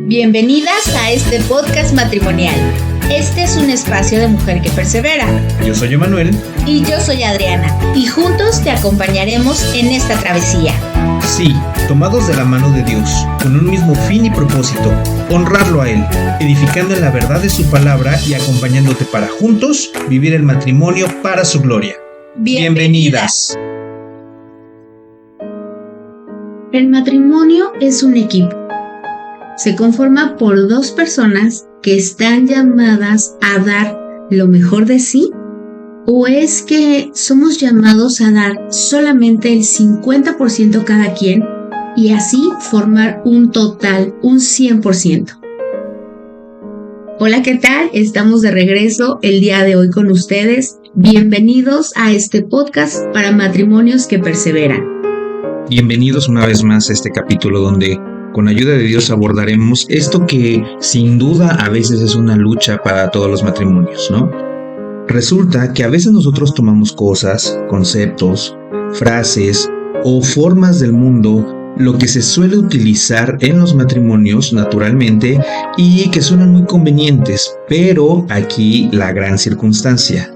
Bienvenidas a este podcast matrimonial. Este es un espacio de mujer que persevera. Yo soy Emanuel. Y yo soy Adriana. Y juntos te acompañaremos en esta travesía. Sí, tomados de la mano de Dios, con un mismo fin y propósito, honrarlo a Él, edificando en la verdad de su palabra y acompañándote para juntos vivir el matrimonio para su gloria. Bienvenidas. El matrimonio es un equipo. Se conforma por dos personas que están llamadas a dar lo mejor de sí, ¿o es que somos llamados a dar solamente el 50% cada quien y así formar un total, un 100%? Hola, ¿qué tal? Estamos de regreso el día de hoy con ustedes. Bienvenidos a este podcast para matrimonios que perseveran. Bienvenidos una vez más a este capítulo donde con ayuda de Dios abordaremos esto que sin duda a veces es una lucha para todos los matrimonios, ¿no? Resulta que a veces nosotros tomamos cosas, conceptos, frases o formas del mundo, lo que se suele utilizar en los matrimonios naturalmente y que suenan muy convenientes, pero aquí la gran circunstancia,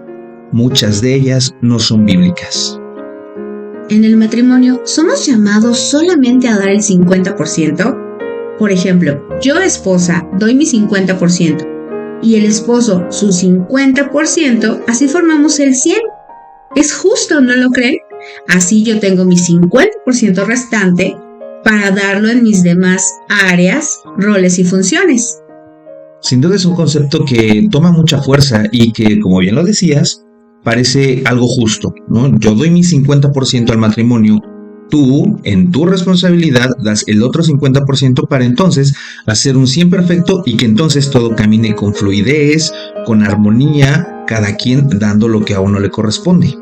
muchas de ellas no son bíblicas. En el matrimonio, ¿somos llamados solamente a dar el 50%? Por ejemplo, yo, esposa, doy mi 50% y el esposo su 50%, así formamos el 100%. Es justo, ¿no lo creen? Así yo tengo mi 50% restante para darlo en mis demás áreas, roles y funciones. Sin duda es un concepto que toma mucha fuerza y que, como bien lo decías, parece algo justo, ¿no? Yo doy mi 50% al matrimonio, tú, en tu responsabilidad, das el otro 50% para entonces hacer un 100 perfecto y que entonces todo camine con fluidez, con armonía, cada quien dando lo que a uno le corresponde.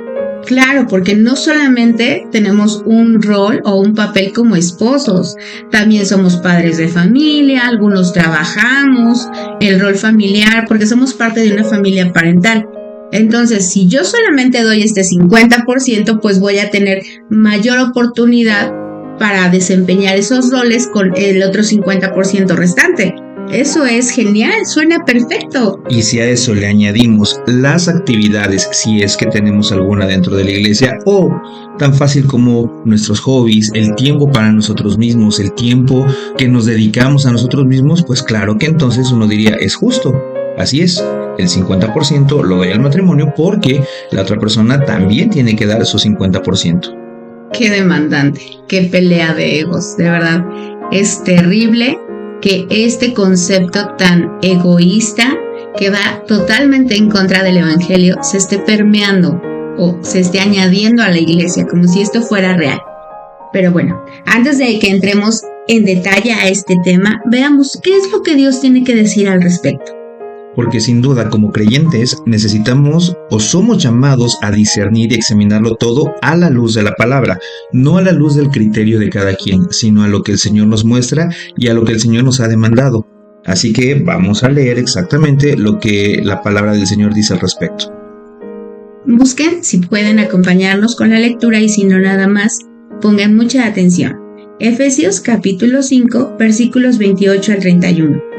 Claro, porque no solamente tenemos un rol o un papel como esposos, también somos padres de familia, algunos trabajamos, el rol familiar, porque somos parte de una familia parental. Entonces, si yo solamente doy este 50%, pues voy a tener mayor oportunidad para desempeñar esos roles con el otro 50% restante. Eso es genial, suena perfecto. Y si a eso le añadimos las actividades, si es que tenemos alguna dentro de la iglesia, o tan fácil como nuestros hobbies, el tiempo para nosotros mismos, el tiempo que nos dedicamos a nosotros mismos, pues claro que entonces uno diría, es justo. Así es, el 50% lo doy al matrimonio porque la otra persona también tiene que dar su 50%. Qué demandante, qué pelea de egos, de verdad. Es terrible que este concepto tan egoísta, que va totalmente en contra del evangelio, se esté permeando o se esté añadiendo a la iglesia, como si esto fuera real. Pero bueno, antes de que entremos en detalle a este tema, veamos qué es lo que Dios tiene que decir al respecto. Porque sin duda como creyentes necesitamos o somos llamados a discernir y examinarlo todo a la luz de la palabra, no a la luz del criterio de cada quien, sino a lo que el Señor nos muestra y a lo que el Señor nos ha demandado. Así que vamos a leer exactamente lo que la palabra del Señor dice al respecto. Busquen si pueden acompañarnos con la lectura y si no nada más, pongan mucha atención. Efesios capítulo 5, versículos 28 al 31.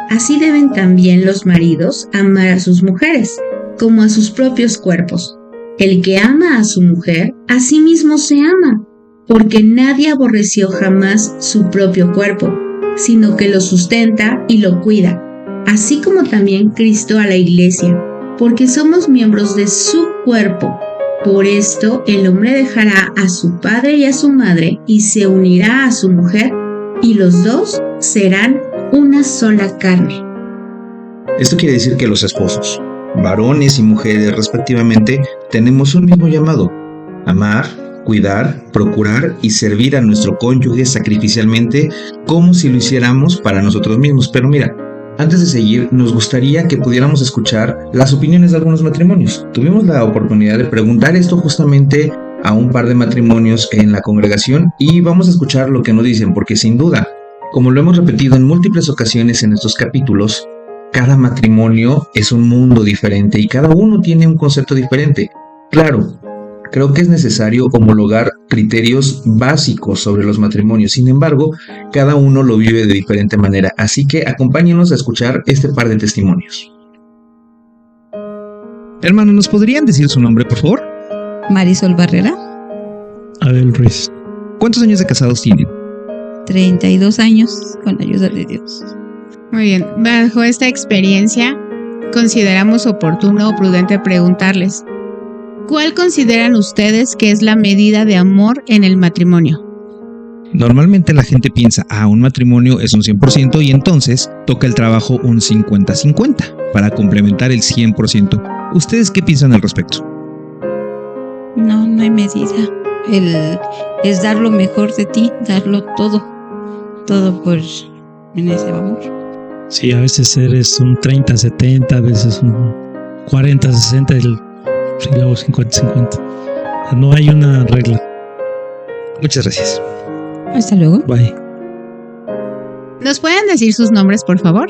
Así deben también los maridos amar a sus mujeres, como a sus propios cuerpos. El que ama a su mujer, a sí mismo se ama, porque nadie aborreció jamás su propio cuerpo, sino que lo sustenta y lo cuida, así como también Cristo a la iglesia, porque somos miembros de su cuerpo. Por esto el hombre dejará a su padre y a su madre y se unirá a su mujer, y los dos serán una sola carne. Esto quiere decir que los esposos, varones y mujeres respectivamente, tenemos un mismo llamado: amar, cuidar, procurar y servir a nuestro cónyuge sacrificialmente como si lo hiciéramos para nosotros mismos. Pero mira, antes de seguir, nos gustaría que pudiéramos escuchar las opiniones de algunos matrimonios. Tuvimos la oportunidad de preguntar esto justamente a un par de matrimonios en la congregación y vamos a escuchar lo que nos dicen, porque sin duda, como lo hemos repetido en múltiples ocasiones en estos capítulos, cada matrimonio es un mundo diferente y cada uno tiene un concepto diferente. Claro, Creo que es necesario homologar criterios básicos sobre los matrimonios. Sin embargo, cada uno lo vive de diferente manera. Así que acompáñenos a escuchar este par de testimonios. Hermano, ¿nos podrían decir su nombre, por favor? Marisol Barrera. Abel Ruiz. ¿Cuántos años de casados tienen? 32 años, con la ayuda de Dios. Muy bien, bajo esta experiencia, consideramos oportuno o prudente preguntarles, ¿cuál consideran ustedes que es la medida de amor en el matrimonio? Normalmente la gente piensa, un matrimonio es un 100% y entonces toca el trabajo un 50-50 para complementar el 100%. ¿Ustedes qué piensan al respecto? No hay medida. Es dar lo mejor de ti, darlo todo por en ese amor. Sí, a veces eres un 30-70, a veces un 40-60 y luego 50-50. No hay una regla. Muchas gracias. Hasta luego. Bye. ¿Nos pueden decir sus nombres, por favor?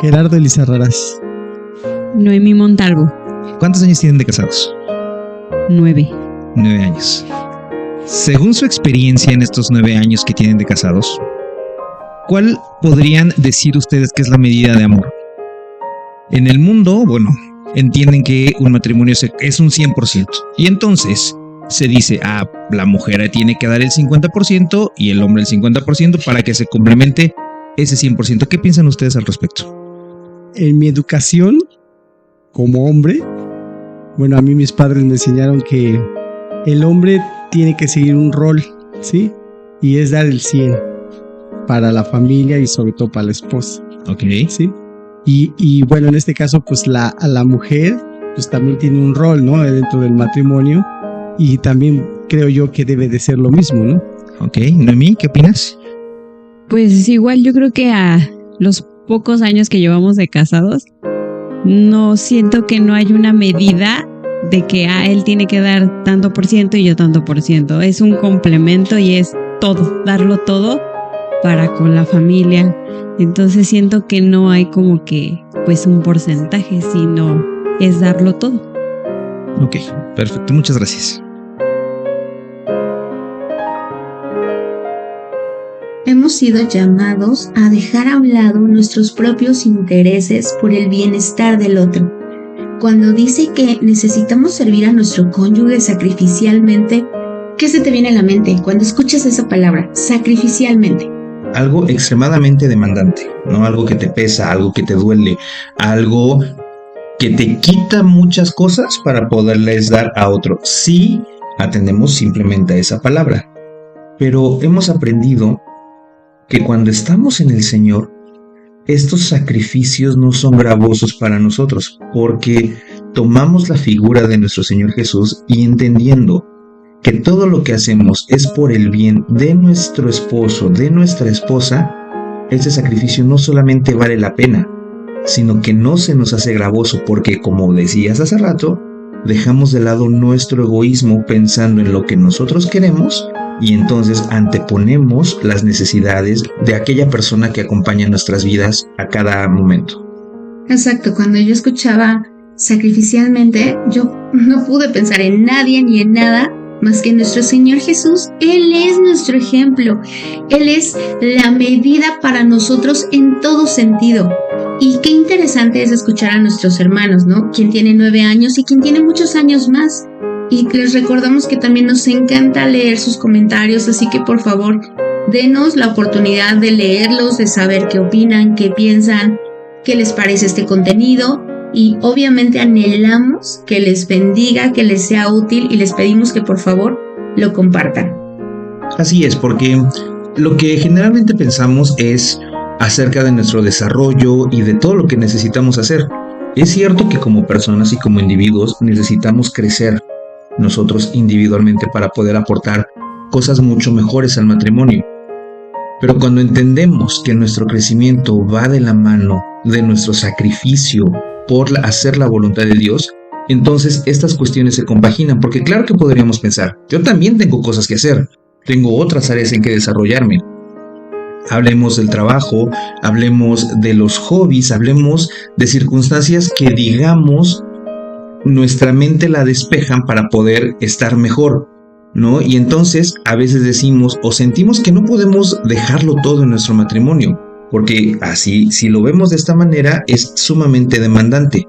Gerardo Elizarraraz. Noemí Montalvo. ¿Cuántos años tienen de casados? 9. 9 años. Según su experiencia en estos 9 años que tienen de casados, ¿cuál podrían decir ustedes que es la medida de amor? En el mundo, entienden que un matrimonio es un 100%. Y entonces se dice, la mujer tiene que dar el 50% y el hombre el 50% para que se complemente ese 100%. ¿Qué piensan ustedes al respecto? En mi educación como hombre, a mí mis padres me enseñaron que el hombre tiene que seguir un rol, ¿sí? Y es dar el 100 para la familia y sobre todo para la esposa. Ok. ¿Sí? Y en este caso, pues a la mujer, pues también tiene un rol, ¿no? Dentro del matrimonio y también creo yo que debe de ser lo mismo, ¿no? Ok. Noemí, ¿qué opinas? Pues igual yo creo que a los pocos años que llevamos de casados, no siento que no hay una medida de que él tiene que dar tanto por ciento y yo tanto por ciento. Es un complemento y es todo, darlo todo para con la familia. Entonces siento que no hay como que pues un porcentaje, sino es darlo todo. Ok, perfecto, muchas gracias. Hemos sido llamados a dejar a un lado nuestros propios intereses por el bienestar del otro. Cuando dice que necesitamos servir a nuestro cónyuge sacrificialmente, ¿qué se te viene a la mente cuando escuchas esa palabra, sacrificialmente? Algo extremadamente demandante, ¿no? Algo que te pesa, algo que te duele, algo que te quita muchas cosas para poderles dar a otro. Sí, atendemos simplemente a esa palabra, pero hemos aprendido que cuando estamos en el Señor, estos sacrificios no son gravosos para nosotros, porque tomamos la figura de nuestro Señor Jesús y entendiendo que todo lo que hacemos es por el bien de nuestro esposo, de nuestra esposa, ese sacrificio no solamente vale la pena, sino que no se nos hace gravoso, porque como decías hace rato, dejamos de lado nuestro egoísmo pensando en lo que nosotros queremos y entonces anteponemos las necesidades de aquella persona que acompaña nuestras vidas a cada momento. Exacto, cuando yo escuchaba sacrificialmente, yo no pude pensar en nadie ni en nada más que nuestro Señor Jesús. Él es nuestro ejemplo, Él es la medida para nosotros en todo sentido. Y qué interesante es escuchar a nuestros hermanos, ¿no? Quien tiene 9 años y quien tiene muchos años más. Y les recordamos que también nos encanta leer sus comentarios, así que por favor, denos la oportunidad de leerlos, de saber qué opinan, qué piensan, qué les parece este contenido. Y obviamente anhelamos que les bendiga, que les sea útil y les pedimos que por favor lo compartan. Así es, porque lo que generalmente pensamos es acerca de nuestro desarrollo y de todo lo que necesitamos hacer. Es cierto que como personas y como individuos necesitamos crecer nosotros individualmente para poder aportar cosas mucho mejores al matrimonio. Pero cuando entendemos que nuestro crecimiento va de la mano de nuestro sacrificio por hacer la voluntad de Dios, entonces estas cuestiones se compaginan, porque claro que podríamos pensar, yo también tengo cosas que hacer, tengo otras áreas en que desarrollarme. Hablemos del trabajo, hablemos de los hobbies, hablemos de circunstancias que digamos nuestra mente la despejan para poder estar mejor, ¿no? Y entonces a veces decimos o sentimos que no podemos dejarlo todo en nuestro matrimonio, porque así, si lo vemos de esta manera, es sumamente demandante.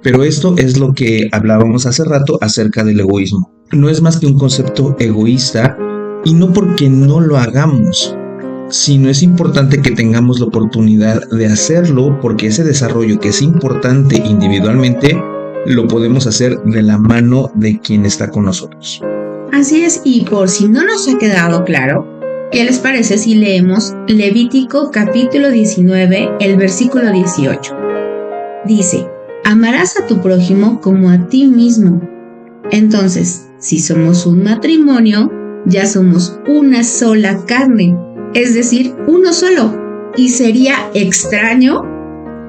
Pero esto es lo que hablábamos hace rato acerca del egoísmo. No es más que un concepto egoísta, y no porque no lo hagamos, sino es importante que tengamos la oportunidad de hacerlo, porque ese desarrollo que es importante individualmente, lo podemos hacer de la mano de quien está con nosotros. Así es, y por si no nos ha quedado claro, ¿qué les parece si leemos Levítico capítulo 19, el versículo 18? Dice: amarás a tu prójimo como a ti mismo. Entonces, si somos un matrimonio, ya somos una sola carne, es decir, uno solo. Y sería extraño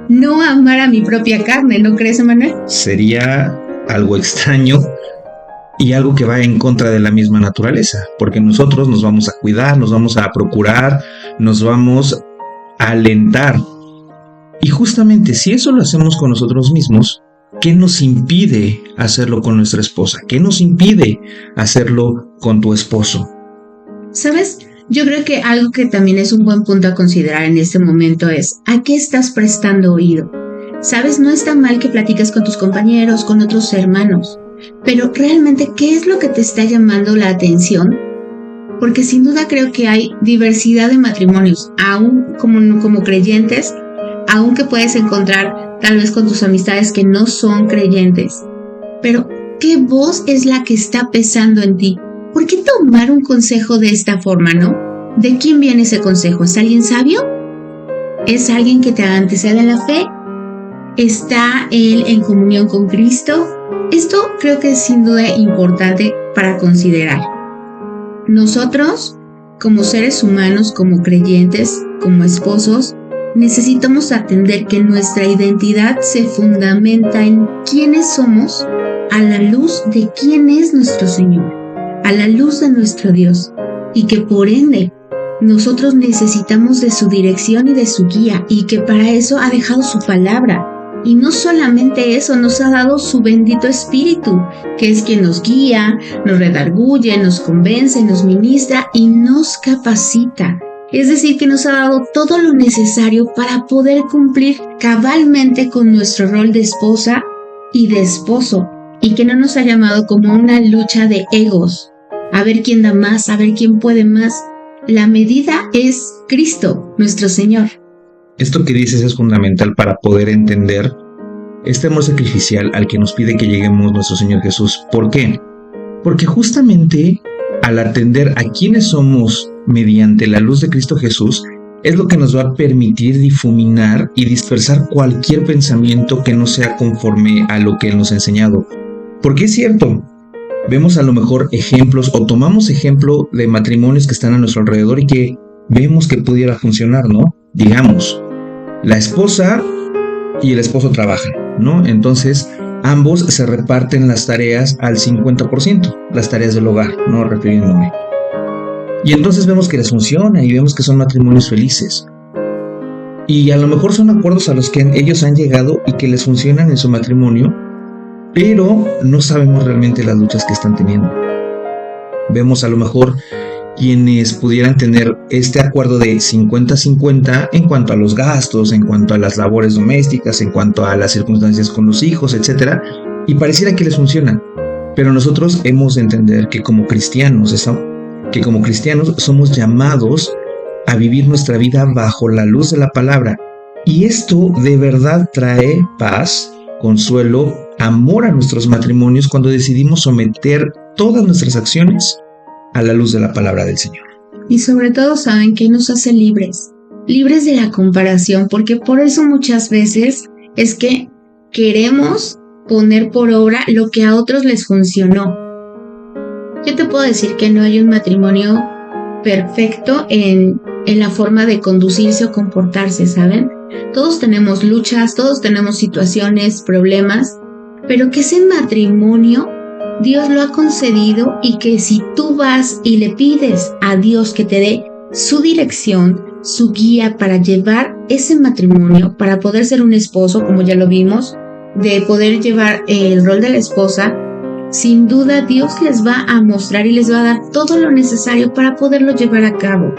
no amar a mi propia carne, ¿no crees, Emanuel? Sería algo extraño y algo que va en contra de la misma naturaleza, porque nosotros nos vamos a cuidar, nos vamos a procurar, nos vamos a alentar. Y justamente si eso lo hacemos con nosotros mismos, ¿qué nos impide hacerlo con nuestra esposa? ¿Qué nos impide hacerlo con tu esposo? ¿Sabes? Yo creo que algo que también es un buen punto a considerar en este momento es ¿a qué estás prestando oído? ¿Sabes? No está mal que platiques con tus compañeros, con otros hermanos, pero realmente, ¿qué es lo que te está llamando la atención? Porque sin duda creo que hay diversidad de matrimonios, aún como creyentes, aunque puedes encontrar tal vez con tus amistades que no son creyentes. Pero, ¿qué voz es la que está pesando en ti? ¿Por qué tomar un consejo de esta forma, no? ¿De quién viene ese consejo? ¿Es alguien sabio? ¿Es alguien que te antecede en la fe? ¿Está él en comunión con Cristo? Esto creo que es sin duda importante para considerar. Nosotros, como seres humanos, como creyentes, como esposos, necesitamos atender que nuestra identidad se fundamenta en quiénes somos a la luz de quién es nuestro Señor, a la luz de nuestro Dios, y que por ende nosotros necesitamos de su dirección y de su guía, y que para eso ha dejado su palabra. Y no solamente eso, nos ha dado su bendito Espíritu, que es quien nos guía, nos redarguye, nos convence, nos ministra y nos capacita. Es decir, que nos ha dado todo lo necesario para poder cumplir cabalmente con nuestro rol de esposa y de esposo, y que no nos ha llamado como una lucha de egos, a ver quién da más, a ver quién puede más. La medida es Cristo, nuestro Señor. Esto que dices es fundamental para poder entender este amor sacrificial al que nos pide que lleguemos nuestro Señor Jesús. ¿Por qué? Porque justamente al atender a quienes somos mediante la luz de Cristo Jesús, es lo que nos va a permitir difuminar y dispersar cualquier pensamiento que no sea conforme a lo que Él nos ha enseñado. Porque es cierto, vemos a lo mejor ejemplos o tomamos ejemplo de matrimonios que están a nuestro alrededor y que vemos que pudiera funcionar, ¿no? Digamos, la esposa y el esposo trabajan, ¿no? Entonces, ambos se reparten las tareas al 50%, las tareas del hogar, ¿no? Refiriéndome. Y entonces vemos que les funciona y vemos que son matrimonios felices. Y a lo mejor son acuerdos a los que ellos han llegado y que les funcionan en su matrimonio, pero no sabemos realmente las luchas que están teniendo. Vemos a lo mejor quienes pudieran tener este acuerdo de 50-50 en cuanto a los gastos, en cuanto a las labores domésticas, en cuanto a las circunstancias con los hijos, etc. Y pareciera que les funciona. Pero nosotros hemos de entender que como cristianos somos llamados a vivir nuestra vida bajo la luz de la palabra. Y esto de verdad trae paz, consuelo, amor a nuestros matrimonios cuando decidimos someter todas nuestras acciones a la luz de la palabra del Señor. Y sobre todo, ¿saben qué nos hace libres? Libres de la comparación, porque por eso muchas veces es que queremos poner por obra lo que a otros les funcionó. Yo te puedo decir que no hay un matrimonio perfecto en la forma de conducirse o comportarse, ¿saben? Todos tenemos luchas, todos tenemos situaciones, problemas, pero que ese matrimonio Dios lo ha concedido y que si tú vas y le pides a Dios que te dé su dirección, su guía para llevar ese matrimonio, para poder ser un esposo, como ya lo vimos, de poder llevar el rol de la esposa, sin duda Dios les va a mostrar y les va a dar todo lo necesario para poderlo llevar a cabo.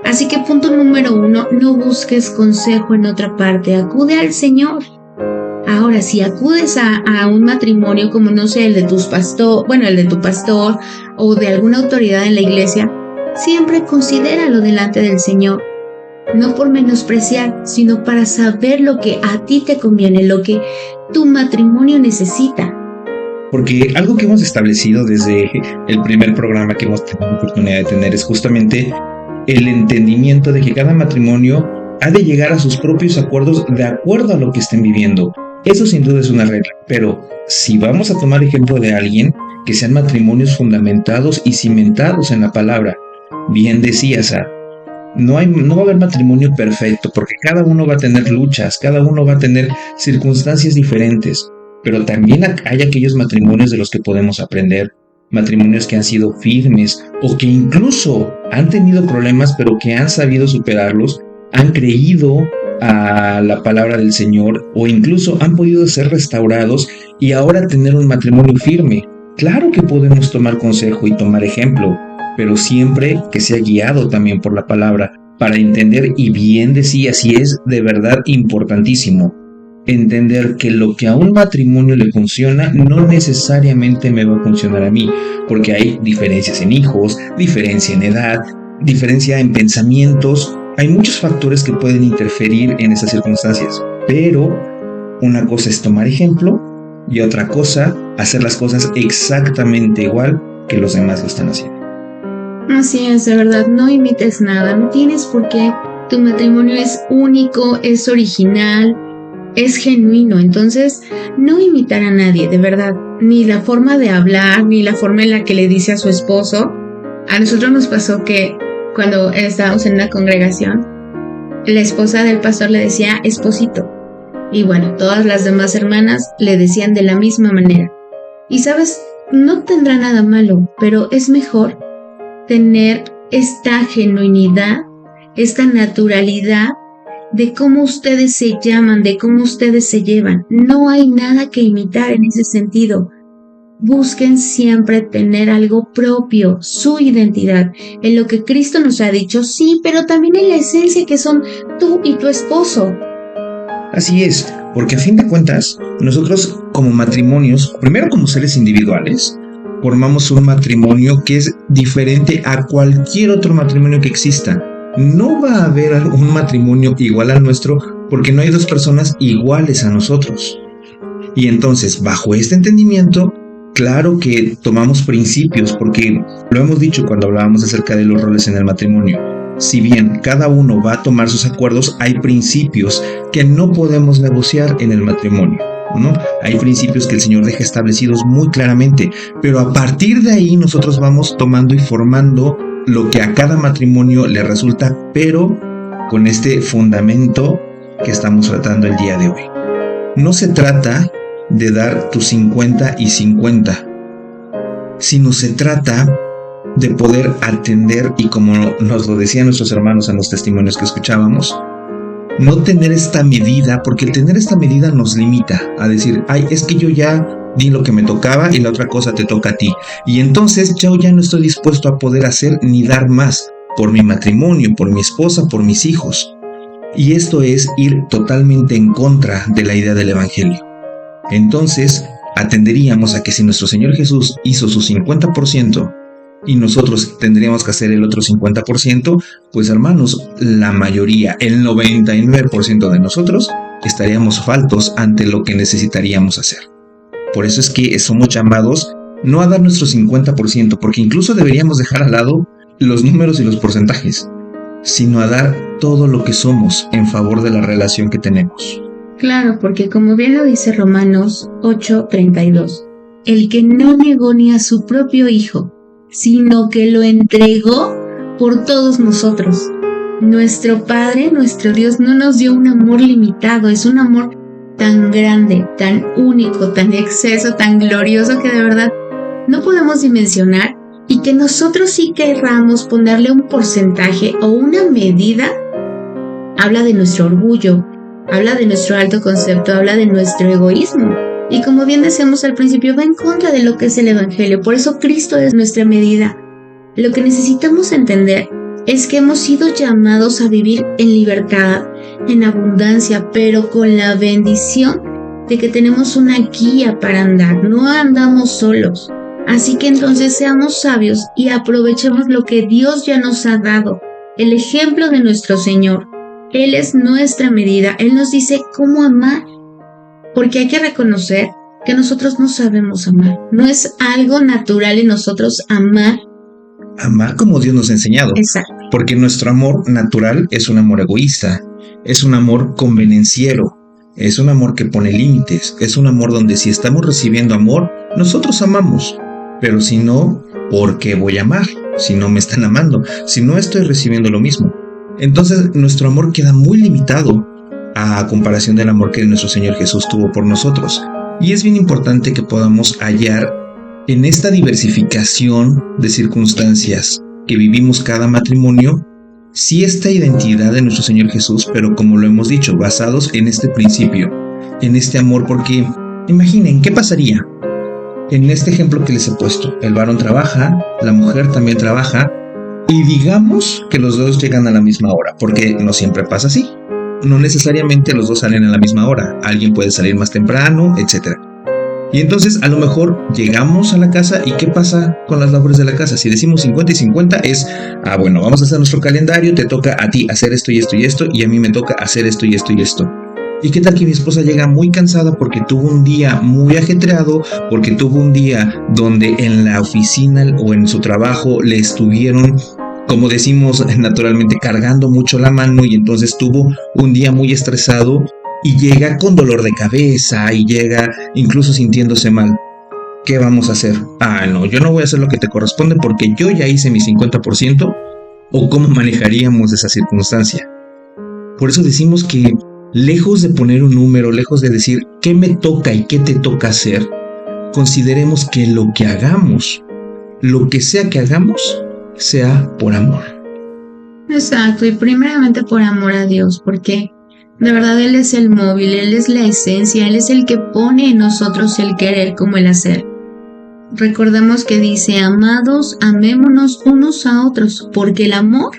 Así que punto número 1, no busques consejo en otra parte, acude al Señor. Ahora, si acudes a un matrimonio como, no sé, el de tu pastor o de alguna autoridad en la iglesia, siempre considéralo delante del Señor. No por menospreciar, sino para saber lo que a ti te conviene, lo que tu matrimonio necesita. Porque algo que hemos establecido desde el primer programa que hemos tenido la oportunidad de tener es justamente el entendimiento de que cada matrimonio ha de llegar a sus propios acuerdos de acuerdo a lo que estén viviendo. Eso sin duda es una regla, pero si vamos a tomar ejemplo de alguien, que sean matrimonios fundamentados y cimentados en la palabra. Bien decías, no va a haber matrimonio perfecto, porque cada uno va a tener luchas, cada uno va a tener circunstancias diferentes, pero también hay aquellos matrimonios de los que podemos aprender, matrimonios que han sido firmes o que incluso han tenido problemas, pero que han sabido superarlos, han creído a la palabra del Señor o incluso han podido ser restaurados y ahora tener un matrimonio firme. Claro que podemos tomar consejo y tomar ejemplo, pero siempre que sea guiado también por la palabra para entender, y bien decía, si es de verdad importantísimo entender que lo que a un matrimonio le funciona no necesariamente me va a funcionar a mí, porque hay diferencias en hijos, diferencia en edad, diferencia en pensamientos. Hay muchos factores que pueden interferir en esas circunstancias, pero una cosa es tomar ejemplo y otra cosa hacer las cosas exactamente igual que los demás lo están haciendo. Así es, de verdad, no imites nada, no tienes por qué. Tu matrimonio es único, es original, es genuino, entonces no imitar a nadie, de verdad, ni la forma de hablar, ni la forma en la que le dice a su esposo. A nosotros nos pasó que cuando estábamos en una congregación, la esposa del pastor le decía esposito, y bueno, todas las demás hermanas le decían de la misma manera. Y sabes, no tendrá nada malo, pero es mejor tener esta genuinidad, esta naturalidad de cómo ustedes se llaman, de cómo ustedes se llevan. No hay nada que imitar en ese sentido. Busquen siempre tener algo propio, su identidad, en lo que Cristo nos ha dicho, sí, pero también en la esencia que son tú y tu esposo. Así es, porque a fin de cuentas, nosotros como matrimonios, primero como seres individuales, formamos un matrimonio que es diferente a cualquier otro matrimonio que exista. No va a haber un matrimonio igual al nuestro porque no hay dos personas iguales a nosotros. Y entonces, bajo este entendimiento, claro que tomamos principios, porque lo hemos dicho cuando hablábamos acerca de los roles en el matrimonio. Si bien cada uno va a tomar sus acuerdos, hay principios que no podemos negociar en el matrimonio, ¿no? Hay principios que el Señor deja establecidos muy claramente, pero a partir de ahí nosotros vamos tomando y formando lo que a cada matrimonio le resulta, pero con este fundamento que estamos tratando el día de hoy. No se trata de dar tu 50 y 50, sino se trata de poder atender, y como nos lo decían nuestros hermanos en los testimonios que escuchábamos, no tener esta medida, porque el tener esta medida nos limita a decir, ay, es que yo ya di lo que me tocaba y la otra cosa te toca a ti, y entonces yo ya no estoy dispuesto a poder hacer ni dar más por mi matrimonio, por mi esposa, por mis hijos. Y esto es ir totalmente en contra de la idea del Evangelio. Entonces atenderíamos a que si nuestro Señor Jesús hizo su 50% y nosotros tendríamos que hacer el otro 50%, pues hermanos, la mayoría, el 99% de nosotros estaríamos faltos ante lo que necesitaríamos hacer. Por eso es que somos llamados no a dar nuestro 50%, porque incluso deberíamos dejar al lado los números y los porcentajes, sino a dar todo lo que somos en favor de la relación que tenemos. Claro, porque como bien lo dice Romanos 8:32, el que no negó ni a su propio Hijo, sino que lo entregó por todos nosotros. Nuestro Padre, nuestro Dios, no nos dio un amor limitado, es un amor tan grande, tan único, tan exceso, tan glorioso que de verdad no podemos dimensionar, y que nosotros sí querramos ponerle un porcentaje o una medida, habla de nuestro orgullo, habla de nuestro alto concepto, habla de nuestro egoísmo. Y como bien decíamos al principio, va en contra de lo que es el Evangelio. Por eso Cristo es nuestra medida. Lo que necesitamos entender es que hemos sido llamados a vivir en libertad, en abundancia, pero con la bendición de que tenemos una guía para andar. No andamos solos. Así que entonces seamos sabios y aprovechemos lo que Dios ya nos ha dado, el ejemplo de nuestro Señor. Él es nuestra medida. Él nos dice cómo amar, porque hay que reconocer que nosotros no sabemos amar. No es algo natural en nosotros amar. Amar como Dios nos ha enseñado. Exacto. Porque nuestro amor natural es un amor egoísta, es un amor convenenciero, es un amor que pone límites, es un amor donde si estamos recibiendo amor, nosotros amamos. Pero si no, ¿por qué voy a amar? Si no me están amando, si no estoy recibiendo lo mismo. Entonces nuestro amor queda muy limitado a comparación del amor que nuestro Señor Jesús tuvo por nosotros. Y es bien importante que podamos hallar en esta diversificación de circunstancias que vivimos cada matrimonio, sí esta identidad de nuestro Señor Jesús, pero como lo hemos dicho, basados en este principio, en este amor, porque imaginen, ¿qué pasaría? En este ejemplo que les he puesto, el varón trabaja, la mujer también trabaja, y digamos que los dos llegan a la misma hora, porque no siempre pasa así. No necesariamente los dos salen a la misma hora, alguien puede salir más temprano, etc. Y entonces a lo mejor llegamos a la casa y ¿qué pasa con las labores de la casa? Si decimos 50 y 50 es, bueno, vamos a hacer nuestro calendario, te toca a ti hacer esto y esto y esto, y a mí me toca hacer esto y esto y esto. ¿Y qué tal que mi esposa llega muy cansada porque tuvo un día muy ajetreado, porque tuvo un día donde en la oficina o en su trabajo le estuvieron, como decimos naturalmente, cargando mucho la mano y entonces tuvo un día muy estresado y llega con dolor de cabeza y llega incluso sintiéndose mal? ¿Qué vamos a hacer? No, yo no voy a hacer lo que te corresponde porque yo ya hice mi 50%. ¿O cómo manejaríamos esa circunstancia? Por eso decimos que lejos de poner un número, lejos de decir qué me toca y qué te toca hacer, consideremos que lo que hagamos, lo que sea que hagamos, sea por amor. Exacto, y primeramente por amor a Dios, porque de verdad Él es el móvil, Él es la esencia, Él es el que pone en nosotros el querer como el hacer. Recordemos que dice, amados, amémonos unos a otros, porque el amor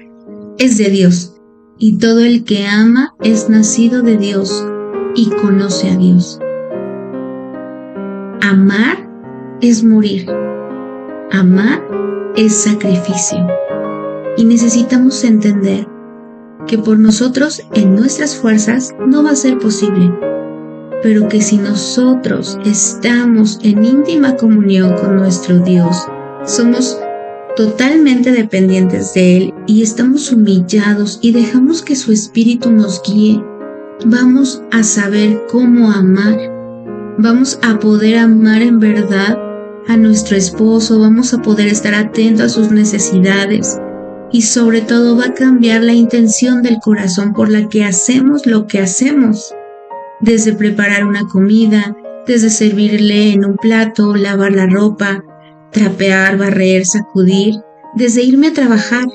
es de Dios. Y todo el que ama es nacido de Dios y conoce a Dios. Amar es morir. Amar es sacrificio. Y necesitamos entender que por nosotros, en nuestras fuerzas, no va a ser posible. Pero que si nosotros estamos en íntima comunión con nuestro Dios, somos totalmente dependientes de Él y estamos humillados y dejamos que su Espíritu nos guíe, vamos a saber cómo amar, vamos a poder amar en verdad a nuestro esposo, vamos a poder estar atentos a sus necesidades y sobre todo va a cambiar la intención del corazón por la que hacemos lo que hacemos, desde preparar una comida, desde servirle en un plato, lavar la ropa, trapear, barrer, sacudir, desde irme a trabajar.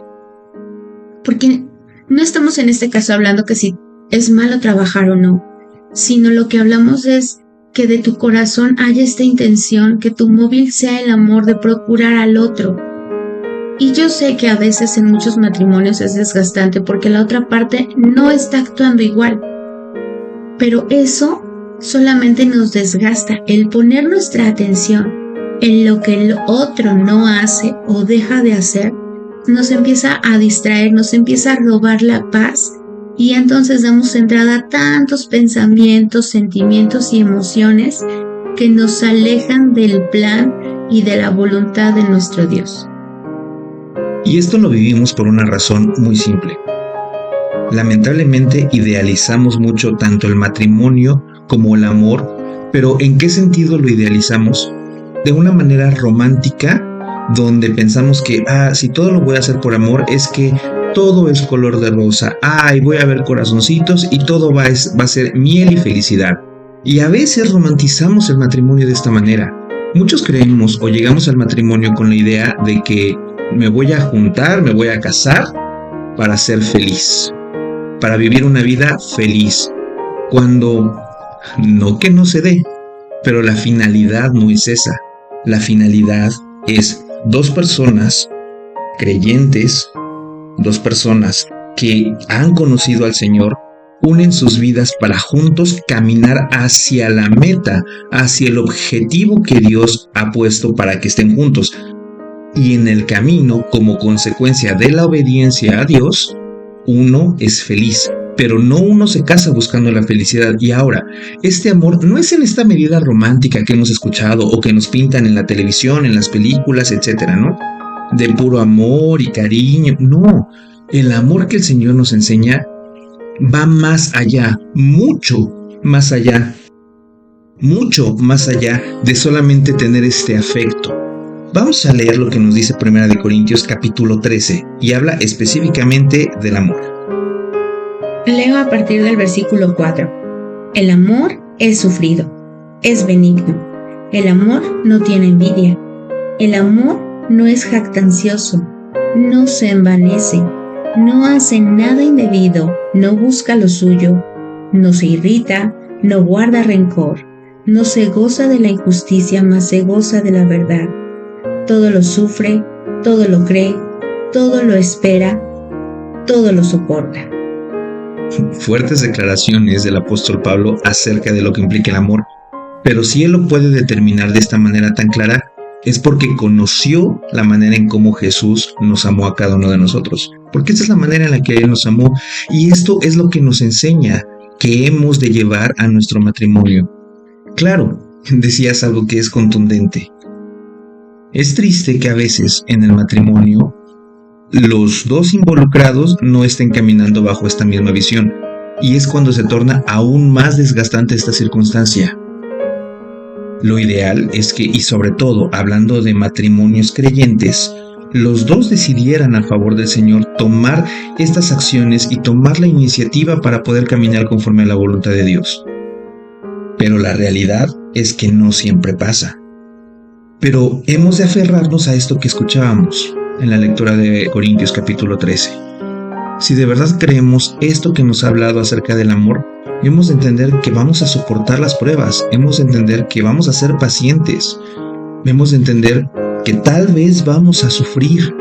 Porque no estamos en este caso hablando que si es malo trabajar o no, sino lo que hablamos es que de tu corazón haya esta intención, que tu móvil sea el amor de procurar al otro. Y yo sé que a veces en muchos matrimonios es desgastante porque la otra parte no está actuando igual, pero eso solamente nos desgasta, el poner nuestra atención en lo que el otro no hace o deja de hacer, nos empieza a distraer, nos empieza a robar la paz y entonces damos entrada a tantos pensamientos, sentimientos y emociones que nos alejan del plan y de la voluntad de nuestro Dios. Y esto lo vivimos por una razón muy simple. Lamentablemente idealizamos mucho tanto el matrimonio como el amor, pero ¿en qué sentido lo idealizamos? De una manera romántica, donde pensamos que, si todo lo voy a hacer por amor, es que todo es color de rosa, y voy a ver corazoncitos y todo va a ser miel y felicidad. Y a veces romantizamos el matrimonio de esta manera. Muchos creemos o llegamos al matrimonio con la idea de que me voy a juntar, me voy a casar para ser feliz, para vivir una vida feliz. cuando no que no se dé, pero la finalidad no es esa. La finalidad es dos personas creyentes, dos personas que han conocido al Señor, unen sus vidas para juntos caminar hacia la meta, hacia el objetivo que Dios ha puesto para que estén juntos. Y en el camino, como consecuencia de la obediencia a Dios, uno es feliz, pero no uno se casa buscando la felicidad. Y ahora, este amor no es en esta medida romántica que hemos escuchado o que nos pintan en la televisión, en las películas, etcétera, ¿no? De puro amor y cariño. No, el amor que el Señor nos enseña va más allá, mucho más allá de solamente tener este afecto. Vamos a leer lo que nos dice 1 Corintios capítulo 13 y habla específicamente del amor. Leo a partir del versículo 4. El amor es sufrido, es benigno. El amor no tiene envidia. El amor no es jactancioso, no se envanece, no hace nada indebido, no busca lo suyo, no se irrita, no guarda rencor, no se goza de la injusticia, mas se goza de la verdad. Todo lo sufre, todo lo cree, todo lo espera, todo lo soporta. Fuertes declaraciones del apóstol Pablo acerca de lo que implica el amor, pero si él lo puede determinar de esta manera tan clara, es porque conoció la manera en cómo Jesús nos amó a cada uno de nosotros, porque esa es la manera en la que Él nos amó, y esto es lo que nos enseña que hemos de llevar a nuestro matrimonio. Claro, decías algo que es contundente. Es triste que a veces en el matrimonio los dos involucrados no estén caminando bajo esta misma visión, y es cuando se torna aún más desgastante esta circunstancia. Lo ideal es que, y sobre todo hablando de matrimonios creyentes, los dos decidieran a favor del Señor tomar estas acciones y tomar la iniciativa para poder caminar conforme a la voluntad de Dios. Pero la realidad es que no siempre pasa. Pero hemos de aferrarnos a esto que escuchábamos en la lectura de Corintios capítulo 13. Si de verdad creemos esto que nos ha hablado acerca del amor, hemos de entender que vamos a soportar las pruebas, hemos de entender que vamos a ser pacientes, hemos de entender que tal vez vamos a sufrir,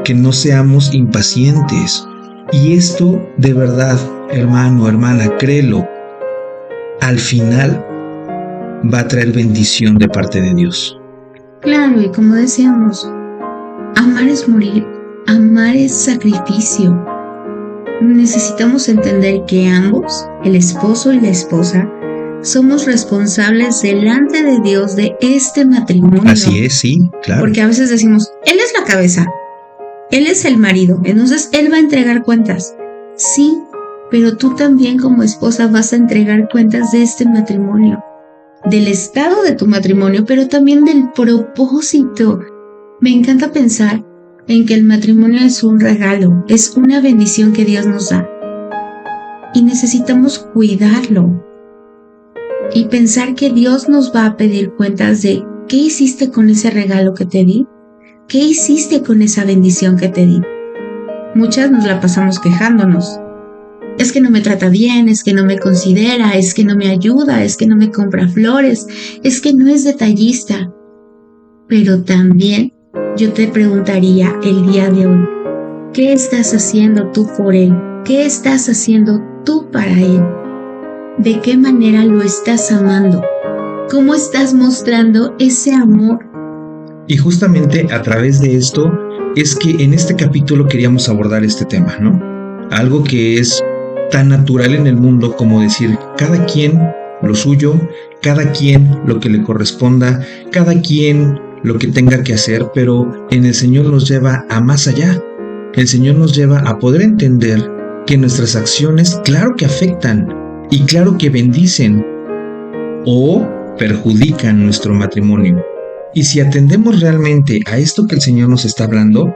que no seamos impacientes. Y esto de verdad, hermano, hermana, créelo, al final va a traer bendición de parte de Dios. Claro, y como decíamos, amar es morir, amar es sacrificio. Necesitamos entender que ambos, el esposo y la esposa, somos responsables delante de Dios de este matrimonio. Así es, sí, claro. Porque a veces decimos, Él es la cabeza, Él es el marido, entonces Él va a entregar cuentas. Sí, pero tú también como esposa vas a entregar cuentas de este matrimonio, del estado de tu matrimonio, pero también del propósito. Me encanta pensar en que el matrimonio es un regalo, es una bendición que Dios nos da. Y necesitamos cuidarlo. Y pensar que Dios nos va a pedir cuentas de ¿qué hiciste con ese regalo que te di? ¿Qué hiciste con esa bendición que te di? Muchas nos la pasamos quejándonos. Es que no me trata bien, es que no me considera, es que no me ayuda, es que no me compra flores, es que no es detallista. Pero también yo te preguntaría el día de hoy, ¿qué estás haciendo tú por Él? ¿Qué estás haciendo tú para Él? ¿De qué manera lo estás amando? ¿Cómo estás mostrando ese amor? Y justamente a través de esto es que en este capítulo queríamos abordar este tema, ¿no? Algo que es tan natural en el mundo como decir, cada quien lo suyo, cada quien lo que le corresponda, cada quien lo que tenga que hacer, pero en el Señor nos lleva a más allá. El Señor nos lleva a poder entender que nuestras acciones, claro que afectan y claro que bendicen o perjudican nuestro matrimonio. Y si atendemos realmente a esto que el Señor nos está hablando,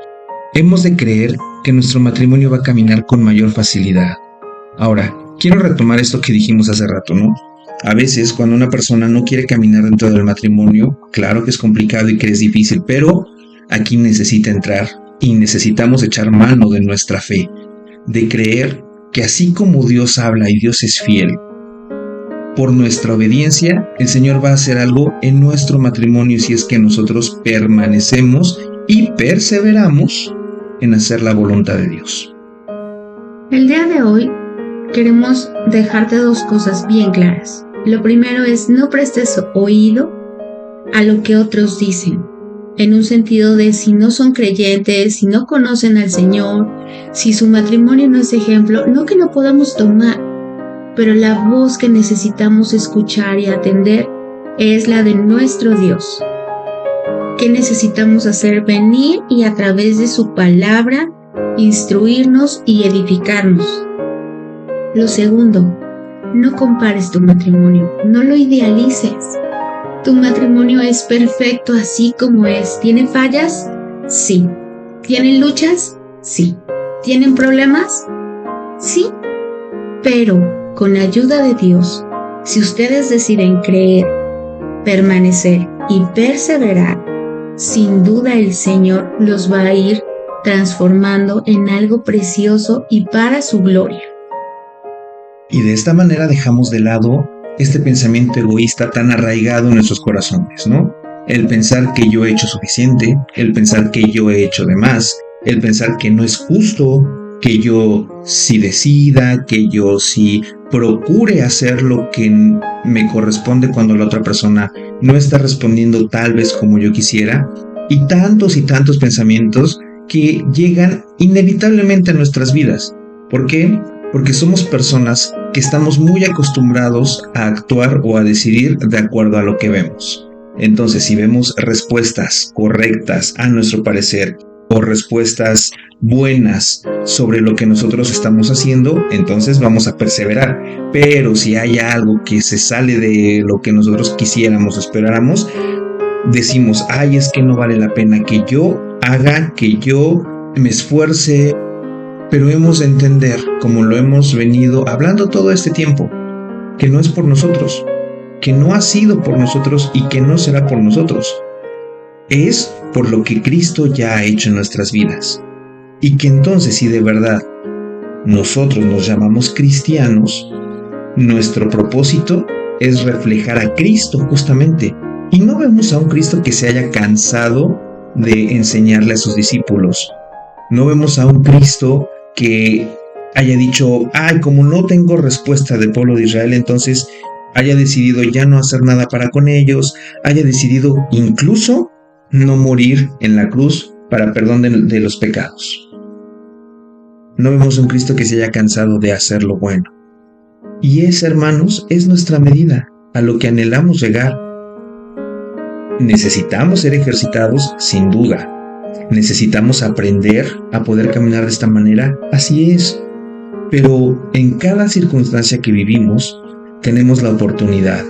hemos de creer que nuestro matrimonio va a caminar con mayor facilidad. Ahora, quiero retomar esto que dijimos hace rato, ¿no? A veces, cuando una persona no quiere caminar dentro del matrimonio, claro que es complicado y que es difícil, pero aquí necesita entrar y necesitamos echar mano de nuestra fe, de creer que así como Dios habla y Dios es fiel, por nuestra obediencia, el Señor va a hacer algo en nuestro matrimonio si es que nosotros permanecemos y perseveramos en hacer la voluntad de Dios. El día de hoy queremos dejarte dos cosas bien claras. Lo primero es no prestes oído a lo que otros dicen, en un sentido de si no son creyentes, si no conocen al Señor, si su matrimonio no es ejemplo, no que no podamos tomar, pero la voz que necesitamos escuchar y atender es la de nuestro Dios. ¿Qué necesitamos hacer? Venir y a través de su palabra instruirnos y edificarnos. Lo segundo, no compares tu matrimonio, no lo idealices. Tu matrimonio es perfecto así como es. ¿Tiene fallas? Sí. ¿Tienen luchas? Sí. ¿Tienen problemas? Sí. Pero con la ayuda de Dios, si ustedes deciden creer, permanecer y perseverar, sin duda el Señor los va a ir transformando en algo precioso y para su gloria. Y de esta manera dejamos de lado este pensamiento egoísta tan arraigado en nuestros corazones, ¿no? El pensar que yo he hecho suficiente, el pensar que yo he hecho de más, el pensar que no es justo, que yo sí decida, que yo sí procure hacer lo que me corresponde cuando la otra persona no está respondiendo tal vez como yo quisiera, y tantos pensamientos que llegan inevitablemente a nuestras vidas. ¿Por qué? Porque somos personas que estamos muy acostumbrados a actuar o a decidir de acuerdo a lo que vemos. Entonces, si vemos respuestas correctas a nuestro parecer o respuestas buenas sobre lo que nosotros estamos haciendo, entonces vamos a perseverar. Pero si hay algo que se sale de lo que nosotros quisiéramos o esperáramos, decimos, ay, es que no vale la pena que yo haga, que yo me esfuerce. Pero hemos de entender, como lo hemos venido hablando todo este tiempo, que no es por nosotros, que no ha sido por nosotros y que no será por nosotros. Es por lo que Cristo ya ha hecho en nuestras vidas. Y que entonces, si de verdad nosotros nos llamamos cristianos, nuestro propósito es reflejar a Cristo justamente. Y no vemos a un Cristo que se haya cansado de enseñarle a sus discípulos. No vemos a un Cristo que haya dicho, ay, como no tengo respuesta del pueblo de Israel, entonces haya decidido ya no hacer nada para con ellos, haya decidido incluso no morir en la cruz para perdón de los pecados. No vemos un Cristo que se haya cansado de hacer lo bueno. Y esa, hermanos, es nuestra medida, a lo que anhelamos llegar. Necesitamos ser ejercitados, sin duda. Necesitamos aprender a poder caminar de esta manera, así es. Pero en cada circunstancia que vivimos, tenemos la oportunidad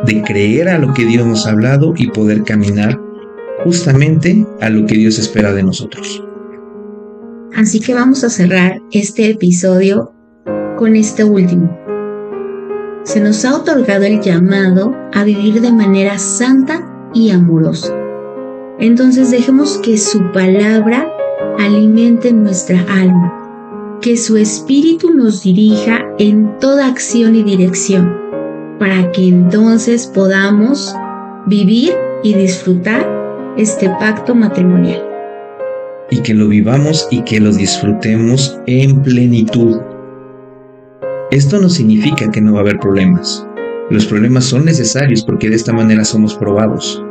de creer a lo que Dios nos ha hablado y poder caminar justamente a lo que Dios espera de nosotros. Así que vamos a cerrar este episodio con este último. Se nos ha otorgado el llamado a vivir de manera santa y amorosa. Entonces dejemos que su palabra alimente nuestra alma, que su espíritu nos dirija en toda acción y dirección, para que entonces podamos vivir y disfrutar este pacto matrimonial. Y que lo vivamos y que lo disfrutemos en plenitud. Esto no significa que no va a haber problemas. Los problemas son necesarios porque de esta manera somos probados.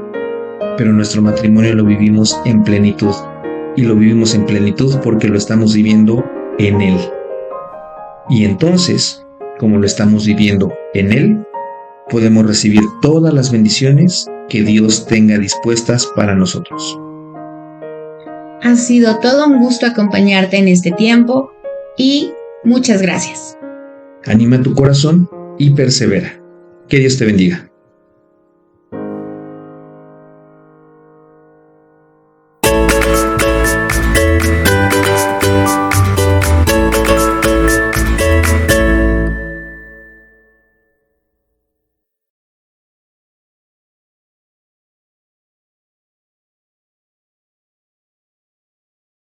Pero nuestro matrimonio lo vivimos en plenitud. Y lo vivimos en plenitud porque lo estamos viviendo en Él. Y entonces, como lo estamos viviendo en Él, podemos recibir todas las bendiciones que Dios tenga dispuestas para nosotros. Ha sido todo un gusto acompañarte en este tiempo y muchas gracias. Anima tu corazón y persevera. Que Dios te bendiga.